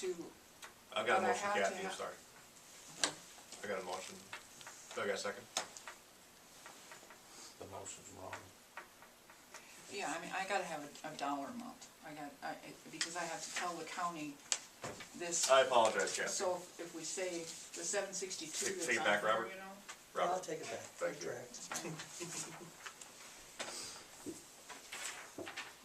to. I've got a but I motion, had to Kathy, I'm have- sorry. I got a motion. Do I got a second? The motion's wrong. Yeah, I mean, I gotta have a dollar amount. Because I have to tell the county this. I apologize, Kathy. So if we say the 762 that's Take it on back, there, Robert. you know? I'll Robert, take it back. Thank you. Correct.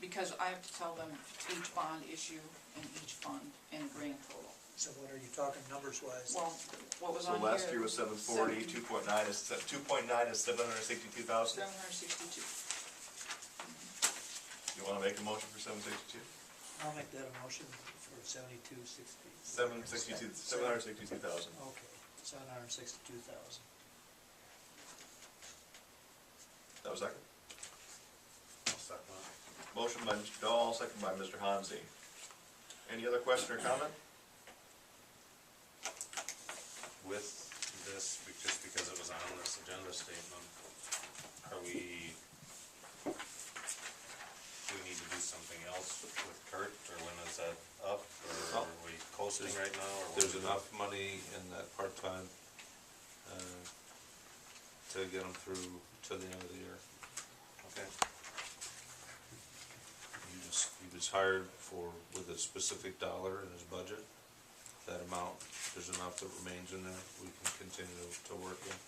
Because I have to tell them each bond issue and each fund and grand total. So what are you talking numbers wise? Well, what was so on here? last year was 740, 2.9 is 762,000. 762. You wanna make a motion for 762? I'll make that a motion for 7260. 762,000. Okay, 762,000. That was second? I'll second that. Motion by Mr. Dahl, second by Mr. Hansi. Any other question or comment? With this, just because it was on this agenda statement, do we need to do something else with Kurt, or when is that up, or are we coasting right now, or what? There's enough money in that part-time to get them through to the end of the year. Okay. He was hired with a specific dollar in his budget. That amount, there's enough that remains in there, we can continue to work with.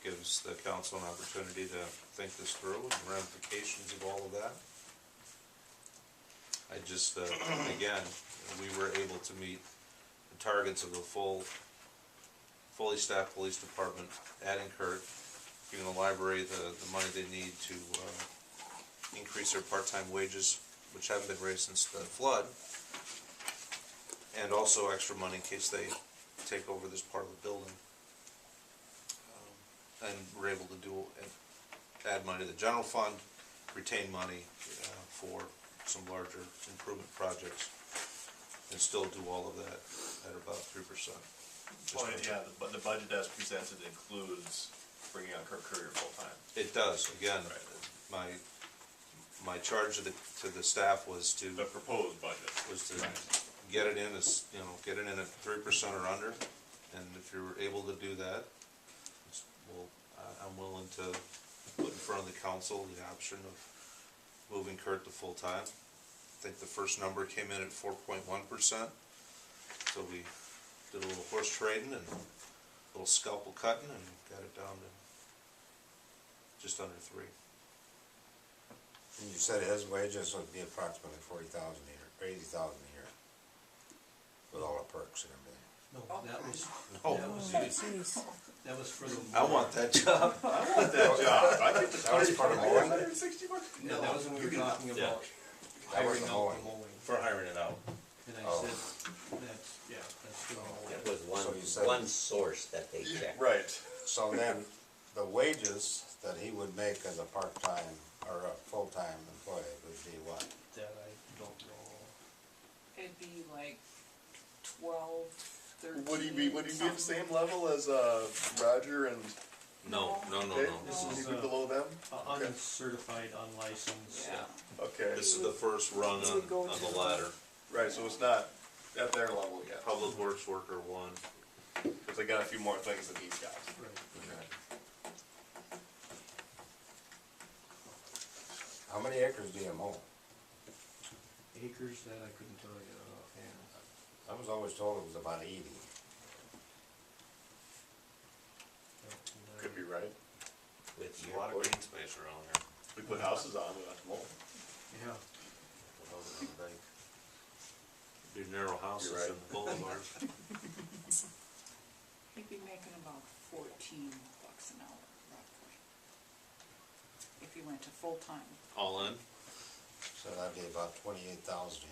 Gives the council an opportunity to think this through and the ramifications of all of that. I just, again, we were able to meet the targets of the fully staffed police department, adding Kurt, giving the library the money they need to increase their part-time wages, which haven't been raised since the flood, and also extra money in case they take over this part of the building. And we're able to add money to the general fund, retain money for some larger improvement projects, and still do all of that at about 3%. Well, yeah, the budget as presented includes bringing on Kirk Courier full-time. It does, again, Right. my charge to the staff was to The proposed budget. get it in as, get it in at 3% or under, and if you're able to do that, I'm willing to put in front of the council the option of moving Kurt to full-time. I think the first number came in at 4.1%, so we did a little horse trading and a little scalpel cutting and got it down to just under 3. And you said his wages would be approximately 40,000 a year, or 80,000 a year, with all the perks and everything. No, Oh, that was, Oh, that was for the. I want that job. I want that job. I get the That was part of mowing? 160 bucks. No, that was when we were talking Yeah. about That was hiring the out mowing. the mowing. For hiring it out. And I Oh. said, that's the mowing. It was So you said- one source that they checked. Right. So then, the wages that he would make as a part-time or a full-time employee would be what? That I don't know. It'd be like 12, 13. Would he be at the same level as Roger and No. Dave? This Would he is, be below them? Okay. Uncertified, unlicensed. Yeah. Okay. This is the first run This would go on to the ladder. Right, so it's not at their level yet. Public Works Worker 1. Because they got a few more things than he's got. Right. Okay. How many acres do you mow? Acres, that I couldn't tell you offhand. I was always told it was about 80. Could be right. With There's a your lot of board. green space around here. We put houses on, we have to mow. Yeah. Be narrow houses You're right. and boulevards. He'd be making about $14 an hour, roughly. If he went to full-time. All in? So that'd be about 28,000 a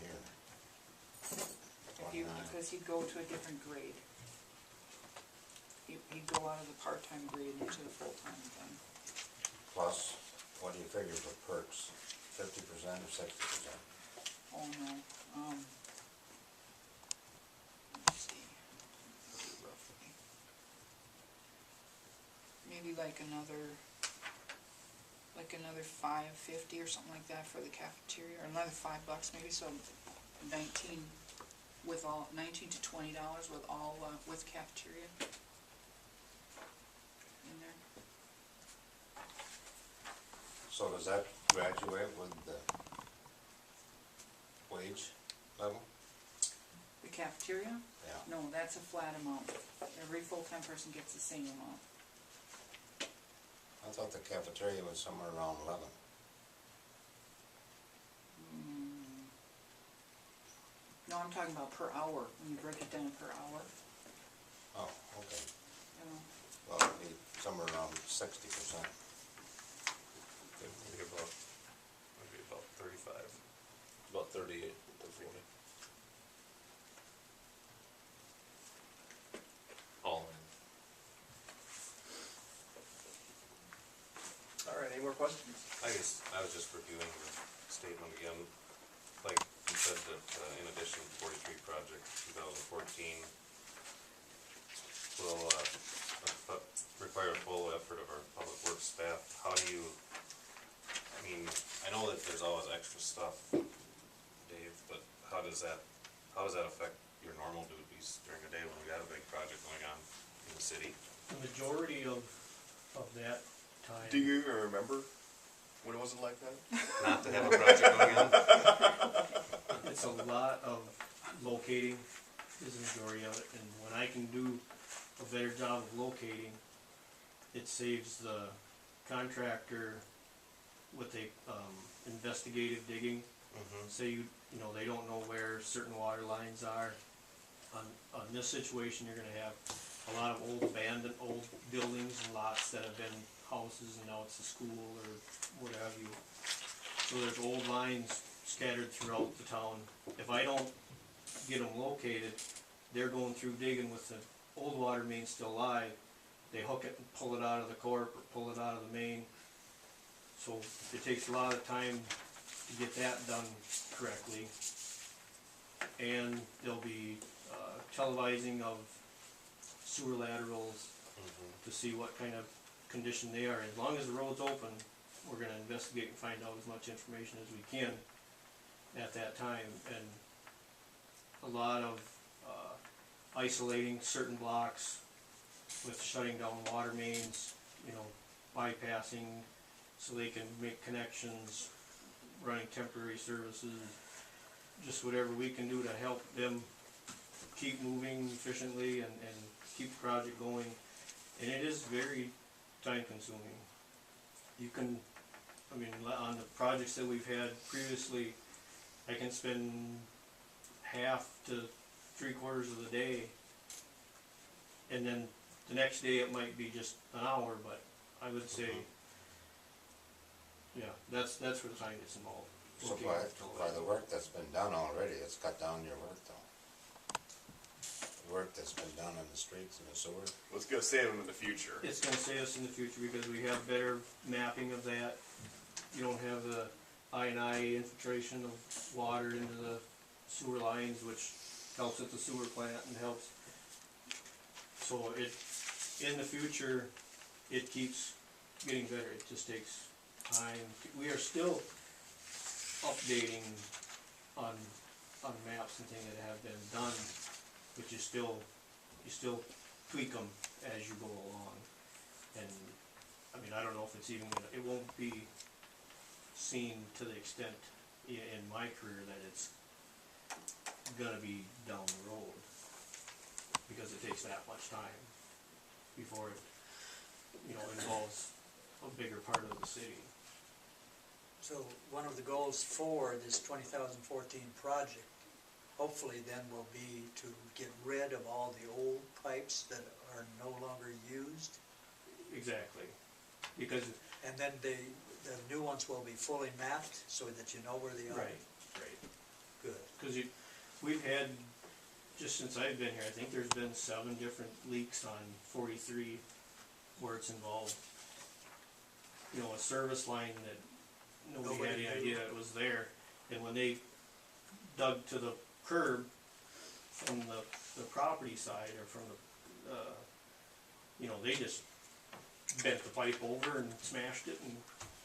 year. Because he'd go to a different grade. He'd go out of the part-time grade into the full-time thing. Plus, what do you figure for perks? 50% or 60%? Oh no, let's see, roughly. Maybe like another $5.50 or something like that for the cafeteria, or another $5 maybe, so 19 with all, $19 to $20 with all, with cafeteria in there. So does that graduate with the wage level? The cafeteria? Yeah. No, that's a flat amount. Every full-time person gets the same amount. I thought the cafeteria was somewhere around 11. No, I'm talking about per hour, when you break it down per hour. Oh, okay. You know. Well, it'd be somewhere around 60%. Maybe about 35. About 38 to 40. All in. All right, any more questions? I was just reviewing the statement again, like you said that, in addition, 43 project 2014 will, require full effort of our public works staff. How do you, I mean, I know that there's always extra stuff, Dave, but how does that affect your normal duties during the day when we got a big project going on in the city? The majority of that time. Do you even remember when it wasn't like that? Not to have a project going on? It's a lot of locating is the majority of it, and when I can do a better job of locating, it saves the contractor with the investigative digging. Say you know, they don't know where certain water lines are. On this situation, you're gonna have a lot of old abandoned, old buildings and lots that have been houses and now it's a school or what have you. So there's old lines scattered throughout the town. If I don't get them located, they're going through digging with the old water main still live. They hook it and pull it out of the corp or pull it out of the main. So it takes a lot of time to get that done correctly. And there'll be televising of sewer laterals to see what kind of condition they are. As long as the road's open, we're gonna investigate and find out as much information as we can at that time. And a lot of isolating certain blocks with shutting down water mains, you know, bypassing so they can make connections, running temporary services, just whatever we can do to help them keep moving efficiently and keep the project going. And it is very time consuming. You can, I mean, on the projects that we've had previously, I can spend half to 3/4 of the day, and then the next day it might be just an hour, but I would say, yeah, that's where the time gets involved. So Okay, by the work that's been done already, it's cut down your work though. The work that's been done on the streets and the sewer. Let's go save them in the future. It's gonna save us in the future because we have better mapping of that. You don't have the I infiltration of water into the sewer lines, which helps at the sewer plant and helps. So in the future, it keeps getting better. It just takes time. We are still updating on maps and things that have been done, but you still tweak them as you go along. And I mean, I don't know if it's even gonna, it won't be seen to the extent in my career that it's gonna be down the road, because it takes that much time before it, you know, involves a bigger part of the city. So one of the goals for this 2014 project, hopefully then, will be to get rid of all the old pipes that are no longer used. Exactly, because And then the new ones will be fully mapped so that you know where they are. right, Good. because we've had, just since I've been here, I think there's been 7 different leaks on 43 where it's involved. You know, a service line that nobody had any idea it was there, and when they dug to the curb from the property side or from the, you know, they just bent the pipe over and smashed it and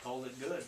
called it good.